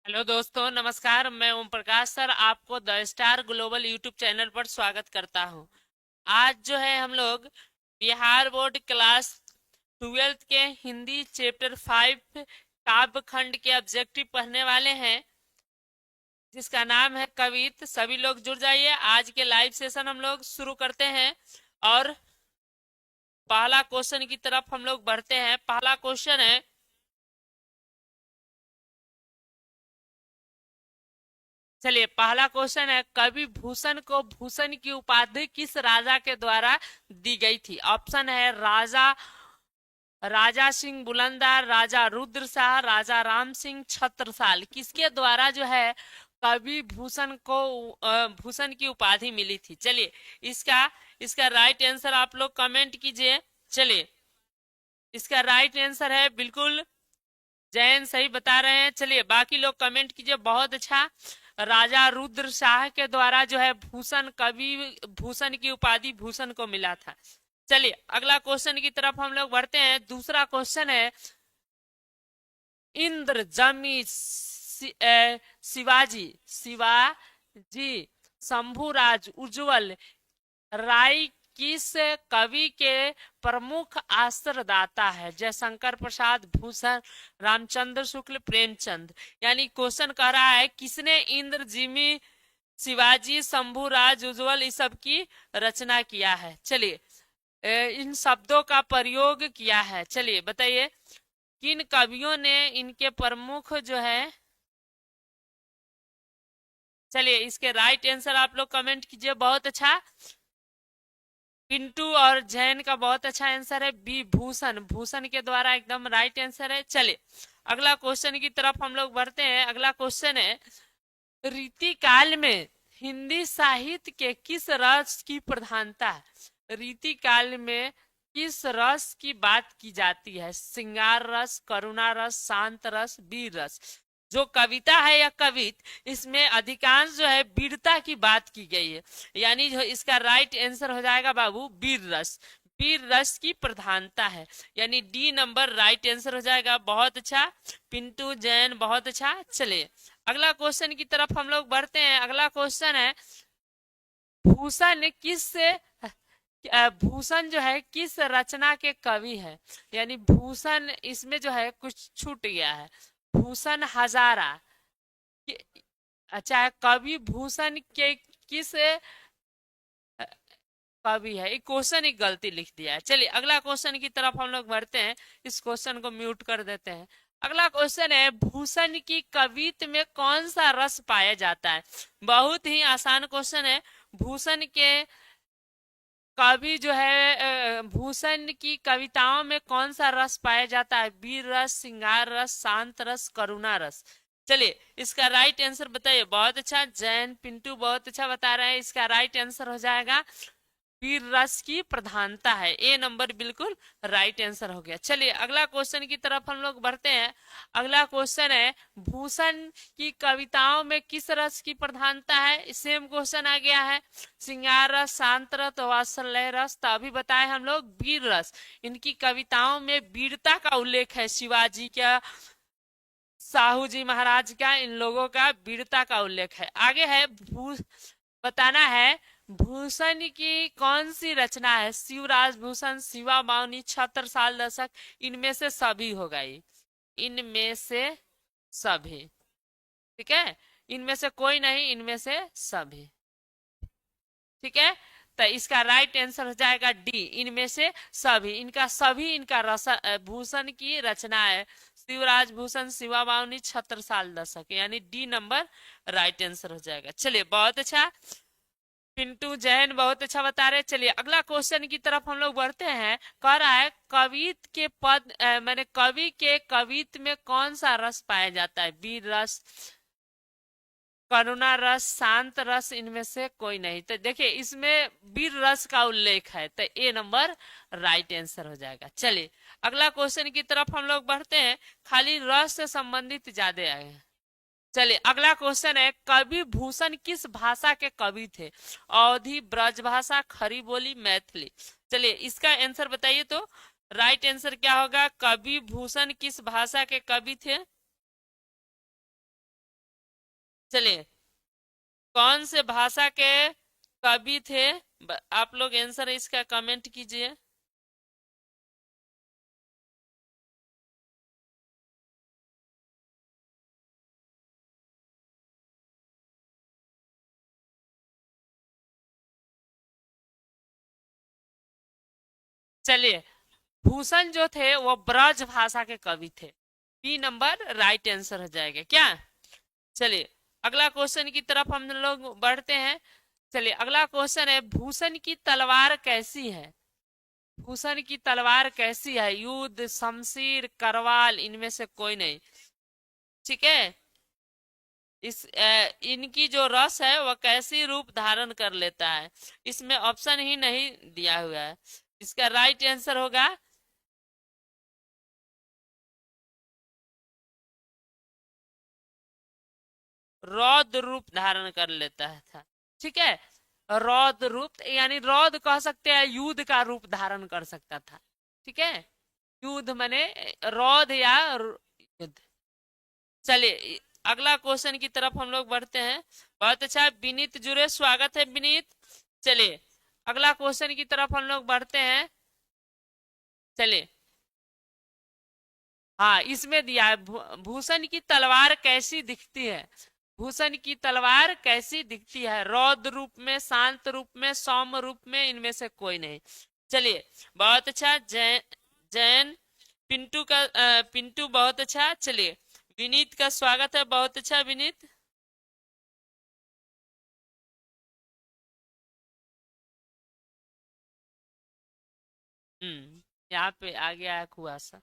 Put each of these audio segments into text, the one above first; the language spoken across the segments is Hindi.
हेलो दोस्तों, नमस्कार। मैं ओम प्रकाश सर आपको the star global YouTube channel पर स्वागत करता हूं। आज जो है हम लोग बिहार बोर्ड क्लास 12th के हिंदी चैप्टर 5 काव्य खंड के ऑब्जेक्टिव पढ़ने वाले हैं, जिसका नाम है कवित। सभी लोग जुड़ जाइए। आज के लाइव सेशन हम लोग शुरू करते हैं और पहला क्वेश्चन की तरफ हम लोग बढ़ते हैं। पहला क्वेश्चन है, चलिए पहला क्वेश्चन है, कवि भूषण को भूषण की उपाधि किस राजा के द्वारा दी गई थी? ऑप्शन है राजा राजा सिंह बुलंदर, राजा रुद्र शाह, राजा राम सिंह छत्रसाल। किसके द्वारा जो है कवि भूषण को भूषण की उपाधि मिली थी? चलिए इसका इसका राइट आंसर आप लोग कमेंट कीजिए। चलिए इसका राइट आंसर है बिल्कुल जैन सही बता रहे हैं। चलिए बाकी लोग कमेंट कीजिए। बहुत अच्छा, राजा रुद्र शाह के द्वारा जो है भूषण कवि भूषण की उपाधि भूषण को मिला था। चलिए अगला क्वेश्चन की तरफ हम लोग बढ़ते हैं। दूसरा क्वेश्चन है, इंद्र जमी शिवाजी शंभुराज उज्जवल राय किस कवि के प्रमुख आश्रयदाता है? जयशंकर प्रसाद, भूषण, रामचंद्र शुक्ल, प्रेमचंद। यानी क्वेश्चन कह रहा है किसने इंद्र जिमी शिवाजी शंभुराज उज्जवल इस सब की रचना किया है? चलिए इन शब्दों का प्रयोग किया है। चलिए बताइए किन कवियों ने इनके प्रमुख जो है। चलिए इसके राइट आंसर आप लोग कमेंट कीजिए। बहुत अच्छा, पिंटू और जैन का बहुत अच्छा आंसर है बी भूषण। भूषण के द्वारा एकदम राइट आंसर है। चलिए अगला क्वेश्चन की तरफ हम लोग बढ़ते हैं। अगला क्वेश्चन है, रीति काल में हिंदी साहित्य के किस रस की प्रधानता है? रीति काल में किस रस की बात की जाती है? श्रृंगार रस, करुणा रस, शांत रस, वीर रस। जो कविता है या कवित, इसमें अधिकांश जो है वीरता की बात की गई है। यानी जो इसका राइट आंसर हो जाएगा बाबू वीर रस। वीर रस की प्रधानता है, यानी डी नंबर राइट आंसर हो जाएगा। बहुत अच्छा पिंटू जैन, बहुत अच्छा। चलिए अगला क्वेश्चन की तरफ हम लोग बढ़ते हैं। अगला क्वेश्चन है, भूषण किस भूषण जो है किस रचना के कवि है? यानी भूषण इसमें जो है कुछ छूट गया है। भूषण हजारा अच्छा है, कवि भूषण के किस कवि है? एक क्वेश्चन एक गलती लिख दिया है। चलिए अगला क्वेश्चन की तरफ हम लोग बढ़ते हैं। इस क्वेश्चन को म्यूट कर देते हैं। अगला क्वेश्चन है, भूषण की कवित में कौन सा रस पाया जाता है? बहुत ही आसान क्वेश्चन है। भूषण के कवि जो है भूषण की कविताओं में कौन सा रस पाया जाता है? वीर रस, श्रृंगार रस, शांत रस, करुणा रस। चलिए इसका राइट आंसर बताइए। बहुत अच्छा जैन पिंटू बहुत अच्छा बता रहे हैं। इसका राइट आंसर हो जाएगा वीर रस की प्रधानता है। ए नंबर बिल्कुल राइट आंसर हो गया। चलिए अगला क्वेश्चन की तरफ हम लोग बढ़ते हैं। अगला क्वेश्चन है, भूषण की कविताओं में किस रस की प्रधानता है? सेम क्वेश्चन आ गया है। श्रृंगार रस, शांत रस, वात्सल्य रस। तो अभी बताए हम लोग वीर रस। इनकी कविताओं में वीरता का उल्लेख है। शिवाजी का, साहू जी महाराज का, इन लोगों का वीरता का उल्लेख है। आगे है बताना है भूषण की कौन सी रचना है? शिवराज भूषण, शिवा मावनी, छत्रसाल दशक। इनमें से सभी होगा ये, इनमें से सभी। ठीक है, इनमें से कोई नहीं, इनमें से सभी। ठीक है, तो इसका राइट आंसर हो जाएगा डी, इनमें से सभी। इनका सभी इनका भूषण की रचना है। शिवराज भूषण, शिवा बावनी, छत्रसाल दशक, यानी डी नंबर राइट आंसर हो जाएगा। चलिए बहुत अच्छा पिंटू जैन बहुत अच्छा बता रहे। चलिए अगला क्वेश्चन की तरफ हम लोग बढ़ते हैं। कह रहा है कवित के मैंने कवि के कवित में कौन सा रस पाया जाता है? वीर रस, करुणा रस, शांत रस, इनमें से कोई नहीं। तो देखिए इसमें वीर रस का उल्लेख है, तो ए नंबर राइट आंसर हो जाएगा। चलिए अगला क्वेश्चन की तरफ हम लोग बढ़ते हैं। खाली रस से संबंधित ज्यादा आए हैं। चलिए अगला क्वेश्चन है, कवि भूषण किस भाषा के कवि थे? अवधी, ब्रजभाषा, खड़ी बोली, मैथिली। चलिए इसका आंसर बताइए। तो राइट आंसर क्या होगा? कवि भूषण किस भाषा के कवि थे? चलिए, कौन से भाषा के कवि थे? आप लोग आंसर इसका कमेंट कीजिए। चलिए, भूषण जो थे वो ब्रज भाषा के कवि थे। बी नंबर राइट आंसर हो जाएगा क्या? चलिए, अगला क्वेश्चन की तरफ हम लोग बढ़ते हैं। चलिए, अगला क्वेश्चन है, भूषण की तलवार कैसी है? भूषण की तलवार कैसी है? युद्ध, शमशीर, करवाल, इनमें से कोई नहीं। ठीक है, इनकी जो रस है वह कैसी रूप धारण कर लेता है? इसमें ऑप्शन ही नहीं दिया हुआ है। इसका राइट आंसर होगा रौद्र रूप धारण कर लेता है था। ठीक है, रौद्र रूप यानी रौद्र कह सकते हैं, युद्ध का रूप धारण कर सकता था। ठीक है, युद्ध माने रौद्र या युद्ध। चलिए, अगला क्वेश्चन की तरफ हम लोग बढ़ते हैं। बहुत अच्छा, विनीत जुड़े, स्वागत है विनीत। चलिए, अगला क्वेश्चन की तरफ हम लोग बढ़ते हैं। चलिए, हाँ, इसमें दिया है, भूषण की तलवार कैसी दिखती है? भूषण की तलवार कैसी दिखती है? रौद्र रूप में, शांत रूप में, सौम्य रूप में, इनमें से कोई नहीं। चलिए, बहुत अच्छा, जैन जैन पिंटू का पिंटू बहुत अच्छा। चलिए, विनीत का स्वागत है, बहुत अच्छा विनीत। यहाँ पे आ गया है कुआसा।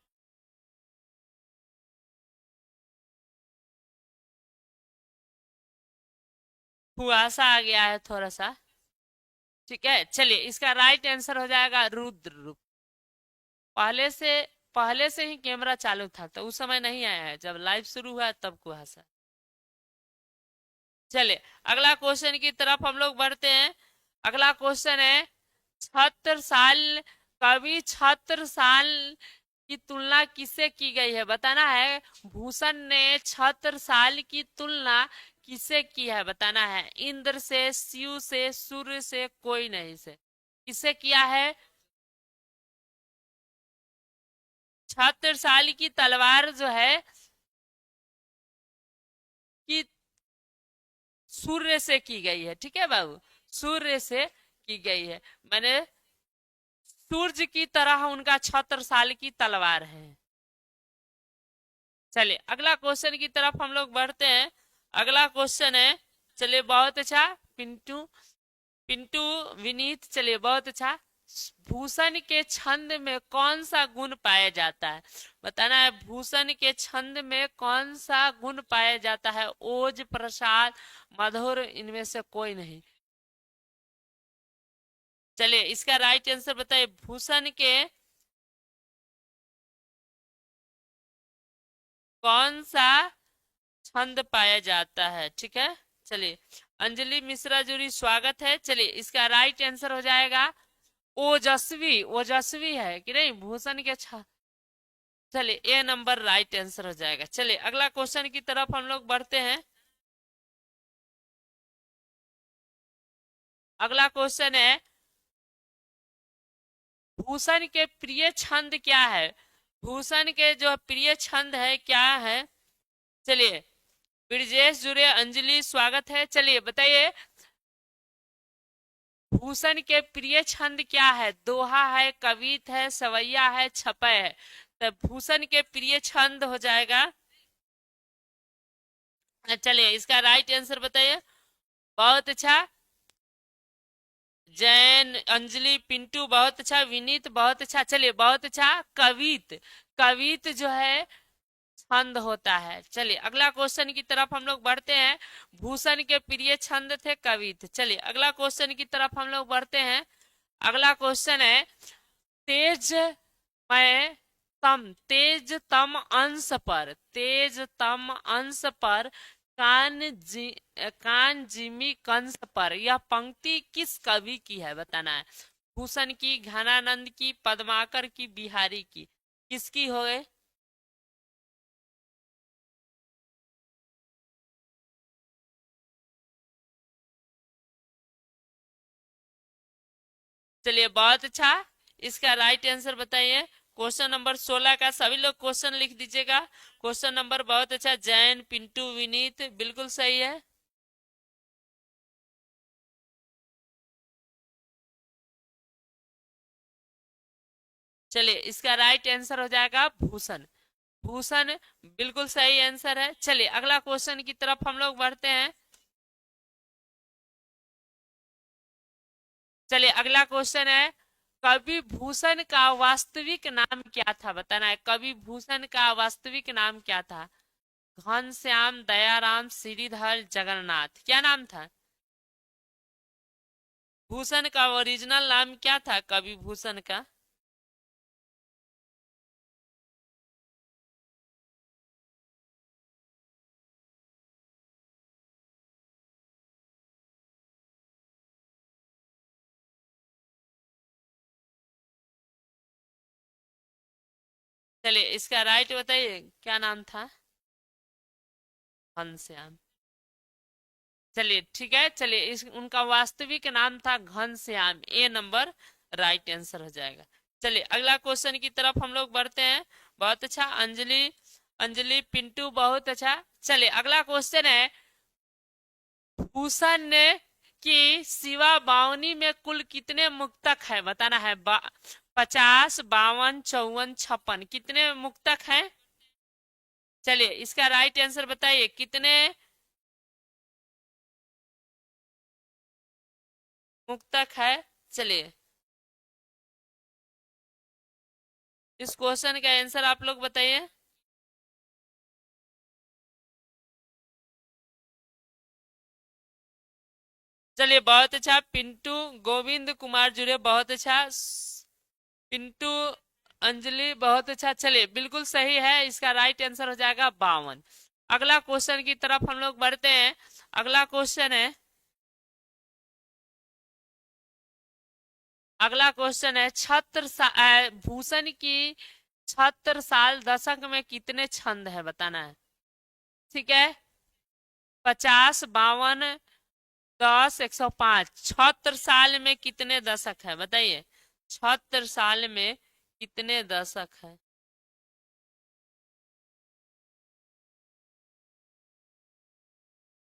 कुआसा आ गया है थोड़ा सा। ठीक है, चलिए, इसका राइट आंसर हो जाएगा रुद्र रूप। पहले से पहले से ही कैमरा चालू था, तो उस समय नहीं आया है, जब लाइव शुरू हुआ तब कुहासा। चलिए, अगला क्वेश्चन की तरफ हम लोग बढ़ते हैं। अगला क्वेश्चन है, छत्रसाल कवि छत्रसाल की तुलना किससे की गई है? बताना है। भूषण ने छत्रसाल की तुलना किससे की है? बताना है। इंद्र से, शिव से, सूर्य से, कोई नहीं से। किससे किया है? छत्रसाल की तलवार जो है कि सूर्य से की गई है। ठीक है बाबू, सूर्य से की गई है। मैंने सूर्य की तरह उनका छत्रसाल की तलवार है। चलिए, अगला क्वेश्चन की तरफ हम लोग बढ़ते हैं। अगला क्वेश्चन है, चलिए बहुत अच्छा, पिंटू पिंटू विनीत, चलिए बहुत अच्छा। भूषण के छंद में कौन सा गुण पाया जाता है? बताना है, भूषण के छंद में कौन सा गुण पाया जाता है? ओज, प्रसाद, मधुर, इनमें से कोई नहीं। चलिए, इसका राइट आंसर बताइए। भूषण के कौन सा छंद पाया जाता है? ठीक है, चलिए, अंजलि मिश्रा जुरी, स्वागत है। चलिए, इसका राइट आंसर हो जाएगा ओजस्वी। ओजस्वी है कि नहीं भूषण के चलिए, ए नंबर राइट आंसर हो जाएगा। चलिए, अगला क्वेश्चन की तरफ हम लोग बढ़ते हैं। अगला क्वेश्चन है, भूषण के प्रिय छंद क्या है? भूषण के जो प्रिय छंद है क्या है? चलिए, ब्रिजेश जुड़े, अंजलि स्वागत है। चलिए बताइए, भूषण के प्रिय छंद क्या है? दोहा है, कवित है, सवैया है, छपय है। तो भूषण के प्रिय छंद हो जाएगा। चलिए, इसका राइट आंसर बताइए। बहुत अच्छा, जैन, अंजलि, पिंटू बहुत अच्छा, विनीत बहुत अच्छा। चलिए, बहुत अच्छा, कवित। कवित जो है छंद होता है। चलिए, अगला क्वेश्चन की तरफ हम लोग बढ़ते हैं। भूषण के प्रिय छंद थे कवित। चलिए, अगला क्वेश्चन की तरफ हम लोग बढ़ते हैं। अगला क्वेश्चन है, तेज मैं तेज तम अंश पर, तेज तम अंश पर, कान जी कान जिमी कंस पर, यह पंक्ति किस कवि की है? बताना है। भूषण की, घनानंद की, पद्माकर की, बिहारी की, किसकी हो गए? चलिए बहुत अच्छा। इसका राइट आंसर बताइए। क्वेश्चन नंबर 16 का सभी लोग क्वेश्चन लिख दीजिएगा। क्वेश्चन नंबर बहुत अच्छा, जैन, पिंटू, विनीत, बिल्कुल सही है। चलिए इसका राइट आंसर हो जाएगा भूषण। भूषण बिल्कुल सही आंसर है। चलिए अगला क्वेश्चन की तरफ हम लोग बढ़ते हैं। चलिए अगला क्वेश्चन है, कवि भूषण का वास्तविक नाम क्या था, बताना है। कवि भूषण का वास्तविक नाम क्या था? घनश्याम, दयाराम, श्रीधर, जगन्नाथ, क्या नाम था? भूषण का ओरिजिनल नाम क्या था कवि भूषण का? चलिए इसका राइट बताइए, क्या नाम था? घनश्याम। चलिए ठीक है। चलिए इस उनका वास्तविक नाम था घनश्याम। ए नंबर राइट आंसर हो जाएगा। चलिए अगला क्वेश्चन की तरफ हम लोग बढ़ते हैं। बहुत अच्छा अंजलि, अंजलि, पिंटू, बहुत अच्छा। चलिए अगला क्वेश्चन है, भूषण ने की शिवा बावनी में कुल कितने मुक्तक है, बताना है। 50, 52, 54, 56, कितने मुक्तक हैं? चलिए इसका राइट आंसर बताइए, कितने मुक्तक है? चलिए इस क्वेश्चन का आंसर आप लोग बताइए। चलिए बहुत अच्छा, पिंटू, गोविंद कुमार जुड़े, बहुत अच्छा। पिंटू, अंजलि, बहुत अच्छा। चलिए बिल्कुल सही है, इसका राइट आंसर हो जाएगा 52। अगला क्वेश्चन की तरफ हम लोग बढ़ते हैं। अगला क्वेश्चन है, अगला क्वेश्चन है, भूषण की छत्र साल दशक में कितने छंद है, बताना है। ठीक है, 50, 52, 10, 105, 76 साल में कितने दशक है, बताइए। 76 साल में कितने दशक है?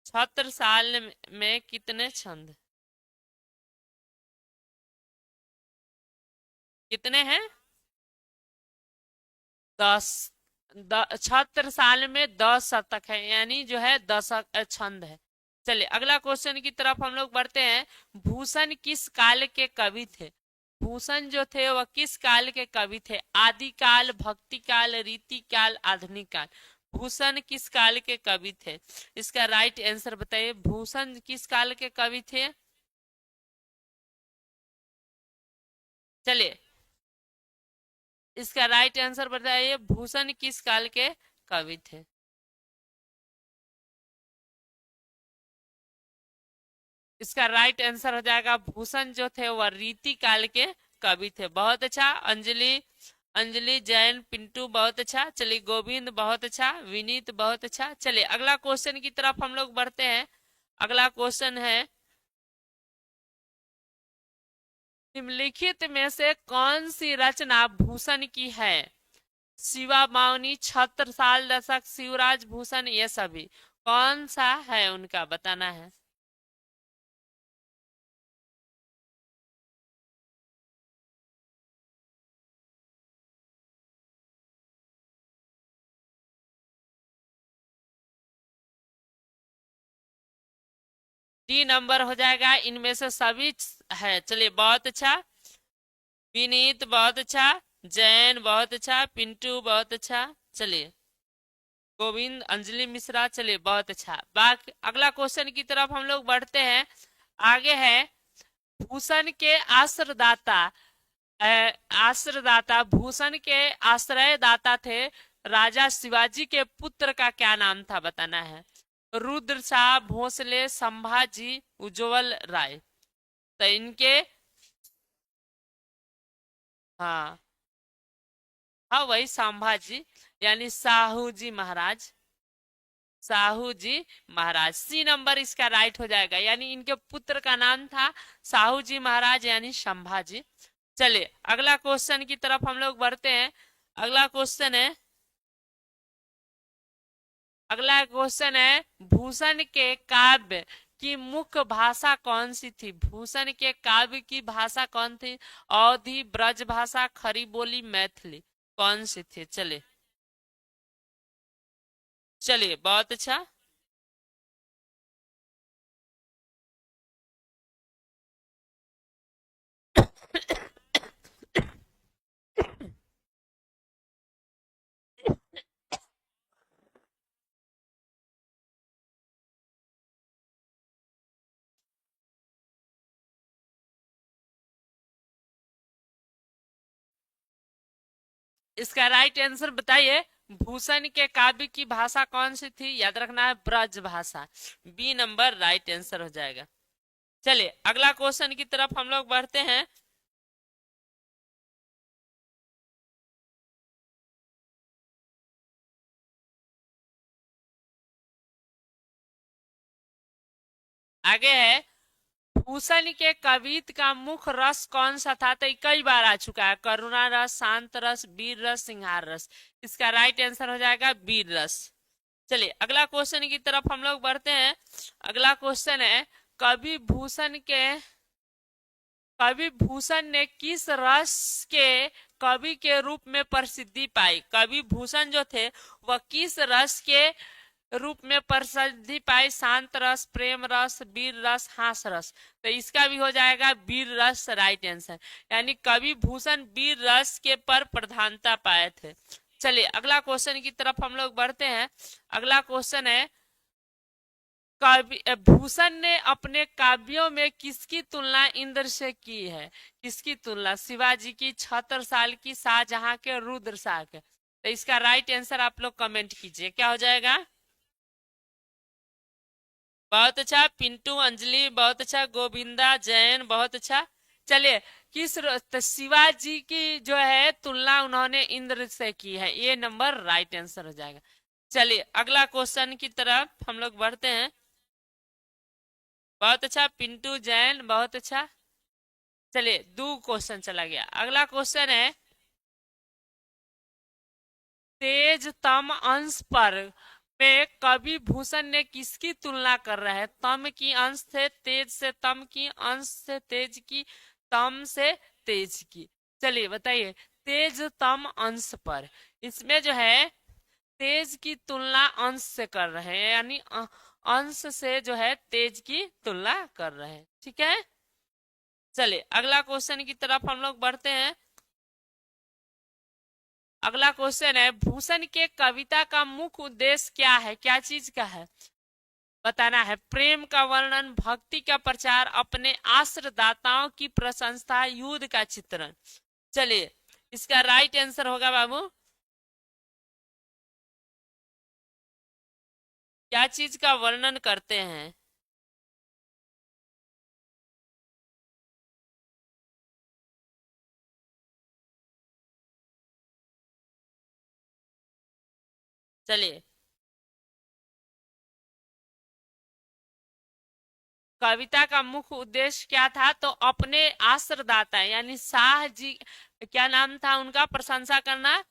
76 साल में कितने छंद, कितने हैं? 10। 76 साल में 10 शतक है, यानी जो है दशक छंद है। चलिए अगला क्वेश्चन की तरफ हम लोग बढ़ते हैं। भूषण किस काल के कवि थे? भूषण जो थे वह किस काल के कवि थे? आदिकाल, भक्ति काल, रीति काल, आधुनिक काल। भूषण किस काल के कवि थे? इसका राइट आंसर बताइए, भूषण किस काल के कवि थे? चलिए इसका राइट आंसर बताइए, भूषण किस काल के कवि थे? इसका राइट आंसर हो जाएगा, भूषण जो थे वह रीति काल के कवि थे। बहुत अच्छा अंजलि, अंजलि, जैन, पिंटू, बहुत अच्छा। चलिए गोविंद, बहुत अच्छा। विनीत, बहुत अच्छा। चलिए अगला क्वेश्चन की तरफ हम लोग बढ़ते हैं। अगला क्वेश्चन है, निम्नलिखित में से कौन सी रचना भूषण की है? शिवा मावनी, छत्रसाल दशक, शिवराज भूषण, ये सभी कौन सा है उनका, बताना है। 3 नंबर हो जाएगा, इनमें से सभी है। चलिए बहुत अच्छा, विनीत, बहुत अच्छा। जैन, बहुत अच्छा। पिंटू, बहुत अच्छा। चलिए गोविंद, अंजलि मिश्रा, चलिए बहुत अच्छा। बाकी अगला क्वेश्चन की तरफ हम लोग बढ़ते हैं। आगे है, भूषण के आश्रयदाता, आश्रयदाता भूषण के आश्रयदाता थे राजा शिवाजी के पुत्र का क्या नाम था, बताना है। रुद्र शाह, भोसले, संभाजी, उज्जवल राय। तो इनके, हाँ हाँ वही संभाजी, यानी साहू जी महाराज। साहू जी महाराज। सी नंबर इसका राइट हो जाएगा, यानी इनके पुत्र का नाम था साहू जी महाराज यानी संभाजी। चलिए अगला क्वेश्चन की तरफ हम लोग बढ़ते हैं। अगला क्वेश्चन है, अगला क्वेश्चन है भूषण के काव्य की मुख्य भाषा कौन सी थी? भूषण के काव्य की भाषा कौन थी? अवधी, ब्रज भाषा, खरी बोली, मैथिली, कौन सी थी? चलिए चलिए बहुत अच्छा। इसका राइट आंसर बताइए। भूषण के काव्य की भाषा कौन सी थी? याद रखना है ब्रज भाषा। बी नंबर राइट आंसर हो जाएगा। चलिए अगला क्वेश्चन की तरफ हम लोग बढ़ते हैं। आगे है, भूषण के कवित्व का मुख्य रस कौन सा था? तो ये कई बार आ चुका है, करुणा रस, शांत रस, वीर रस, सिंहार रस। इसका राइट आंसर हो जाएगा वीर रस। चलिए अगला क्वेश्चन की तरफ हम लोग बढ़ते हैं। अगला क्वेश्चन है, कवि भूषण के कवि भूषण ने किस रस के कवि के रूप में प्रसिद्धि पाई? कवि भूषण जो थे वह किस रस के रूप में प्रसिद्धि पाई? शांत रस, प्रेम रस, वीर रस, हास रस। तो इसका भी हो जाएगा वीर रस राइट आंसर, यानी कवि भूषण वीर रस के पर प्रधानता पाए थे। चलिए अगला क्वेश्चन की तरफ हम लोग बढ़ते हैं। अगला क्वेश्चन है, कवि भूषण ने अपने काव्यों में किसकी तुलना इंद्र से की है? किसकी तुलना? शिवाजी की, छत्रसाल की, शाहजहां के, रुद्र शाह के। तो इसका राइट आंसर आप लोग कमेंट कीजिए, क्या हो जाएगा? बहुत अच्छा पिंटू, अंजलि बहुत अच्छा, गोविंदा, जैन बहुत अच्छा। चलिए तो शिवाजी की जो है तुलना उन्होंने इंद्र से की है, ये नंबर राइट आंसर हो जाएगा। चलिए अगला क्वेश्चन की तरफ हम लोग बढ़ते हैं। बहुत अच्छा पिंटू, जैन बहुत अच्छा। चलिए दो क्वेश्चन चला गया। अगला क्वेश्चन है, तेज तम अंश पर में कवि भूषण ने किसकी तुलना कर रहा है? तम की अंश से तेज से, तम की अंश से तेज की, तम से तेज की। चलिए बताइए, तेज तम अंश पर, इसमें जो है तेज की तुलना अंश से कर रहे हैं, यानी अंश से जो है तेज की तुलना कर रहे हैं, ठीक है। चलिए अगला क्वेश्चन की तरफ हम लोग बढ़ते हैं। अगला क्वेश्चन है, भूषण के कविता का मुख्य उद्देश्य क्या है? क्या चीज का है बताना है? प्रेम का वर्णन, भक्ति का प्रचार, अपने आश्रयदाताओं की प्रशंसा, युद्ध का चित्रण। चलिए इसका राइट आंसर होगा बाबू, क्या चीज का वर्णन करते हैं? चलिए कविता का मुख्य उद्देश्य क्या था? तो अपने आश्रयदाता यानी शाह जी, क्या नाम था उनका, प्रशंसा करना,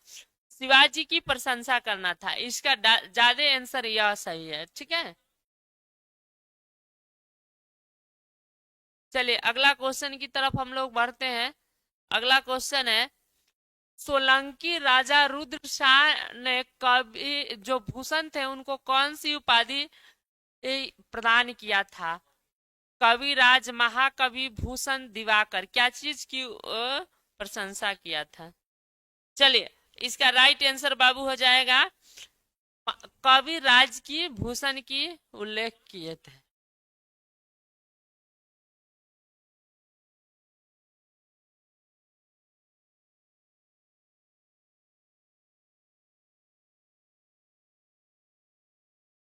शिवाजी की प्रशंसा करना था। इसका ज्यादा आंसर यह सही है, ठीक है। चलिए अगला क्वेश्चन की तरफ हम लोग बढ़ते हैं। अगला क्वेश्चन है, सोलंकी राजा रुद्र शाह ने कवि जो भूषण थे उनको कौन सी उपाधि प्रदान किया था? कविराज, महाकवि, भूषण, दिवाकर, क्या चीज की प्रशंसा किया था? चलिए इसका राइट आंसर बाबू हो जाएगा, कविराज की, भूषण की उल्लेख किए थे।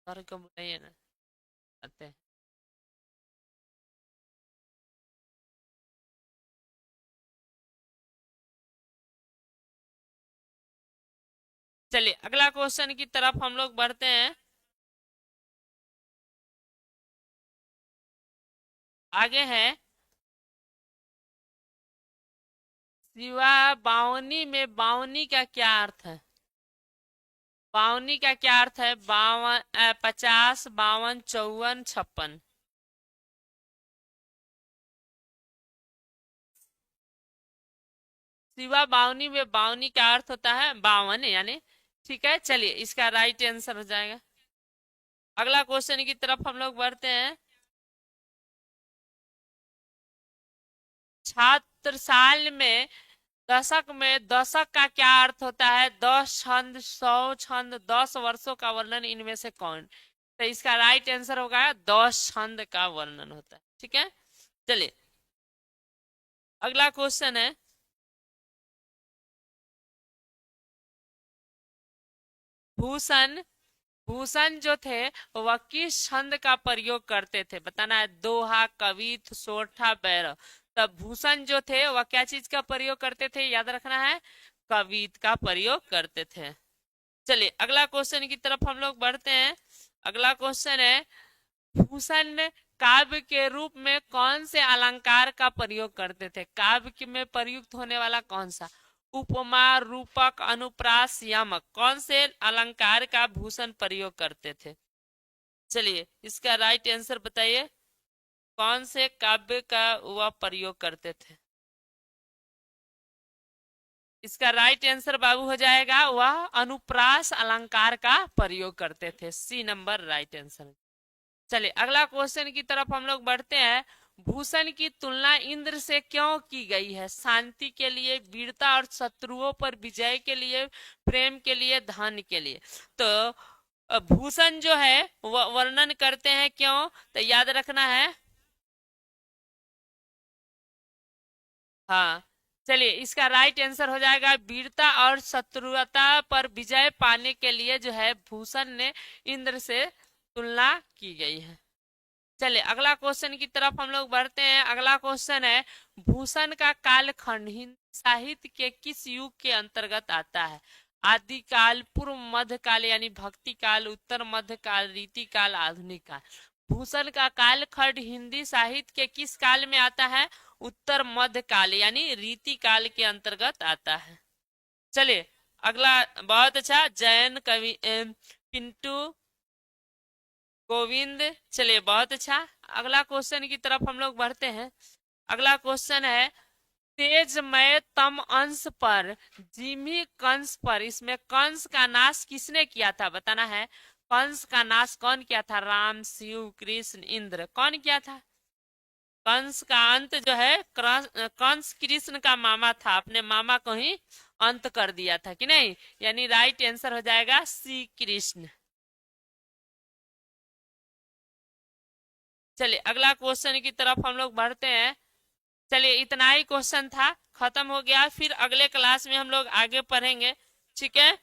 सर को बुलाइए ना, आते हैं। चलिए अगला क्वेश्चन की तरफ हम लोग बढ़ते हैं। आगे है शिवा बावनी में बावनी का क्या अर्थ है? बावनी का क्या अर्थ है? 50, 52, 54, 56। शिवा बावनी में बावनी का अर्थ होता है 52 यानी। ठीक है, चलिए इसका राइट आंसर हो जाएगा। अगला क्वेश्चन की तरफ हम लोग बढ़ते हैं। छात्र साल में दशक में दशक का क्या अर्थ होता है? 10 छंद, 100 छंद, 10 वर्षों का वर्णन, इनमें से कौन? तो इसका राइट आंसर होगा 10 छंद का वर्णन होता है। ठीक है, चलिए अगला क्वेश्चन है। भूषण भूषण जो थे वह किस छंद का प्रयोग करते थे? बताना है। दोहा, कवित, सोरठा, बैरव। तब भूषण जो थे वह क्या चीज का प्रयोग करते थे? याद रखना है, कवित का प्रयोग करते थे। चलिए अगला क्वेश्चन की तरफ हम लोग बढ़ते हैं। अगला क्वेश्चन है, भूषण काव्य के रूप में कौन से अलंकार का प्रयोग करते थे? काव्य में प्रयुक्त होने वाला कौन सा? उपमा, रूपक, अनुप्रास, यमक, कौन से अलंकार का भूषण प्रयोग करते थे? चलिए इसका राइट आंसर बताइए, कौन से काव्य का वह प्रयोग करते थे? इसका राइट आंसर बाबू हो जाएगा, वह अनुप्रास अलंकार का प्रयोग करते थे। C number right answer. चलिए अगला क्वेश्चन की तरफ हम लोग बढ़ते हैं। भूषण की तुलना इंद्र से क्यों की गई है? शांति के लिए, वीरता और शत्रुओं पर विजय के लिए, प्रेम के लिए, धन के लिए। तो भूषण जो है वह वर्णन करते हैं क्यों? तो याद रखना है। हाँ, चलिए इसका राइट आंसर हो जाएगा, वीरता और शत्रुता पर विजय पाने के लिए जो है भूषण ने इंद्र से तुलना की गई है। चलिए अगला क्वेश्चन की तरफ हम लोग बढ़ते हैं। अगला क्वेश्चन है, भूषण का कालखंड हिंदी साहित्य के किस युग के अंतर्गत आता है? आदिकाल, पूर्व मध्य काल यानी भक्ति काल, उत्तर मध्य काल, रीति काल, आधुनिक काल। भूषण का कालखंड हिंदी साहित्य के किस काल में आता है? उत्तर मध्य काल यानी रीति काल के अंतर्गत आता है। चलिए अगला, बहुत अच्छा, जैन कवि पिंटू गोविंद। चलिए बहुत अच्छा, अगला क्वेश्चन की तरफ हम लोग बढ़ते हैं। अगला क्वेश्चन है, तेजमय तम अंश पर जिमी कंस पर, इसमें कंस का नाश किसने किया था? बताना है। कंस का नाश कौन किया था? राम, शिव, कृष्ण, इंद्र, कौन किया था? कंस का अंत जो है, कंस कृष्ण का मामा था, अपने मामा को ही अंत कर दिया था कि नहीं? यानी राइट आंसर हो जाएगा श्री कृष्ण। चलिए अगला क्वेश्चन की तरफ हम लोग बढ़ते हैं। चलिए इतना ही क्वेश्चन था, खत्म हो गया। फिर अगले क्लास में हम लोग आगे पढ़ेंगे। ठीक है।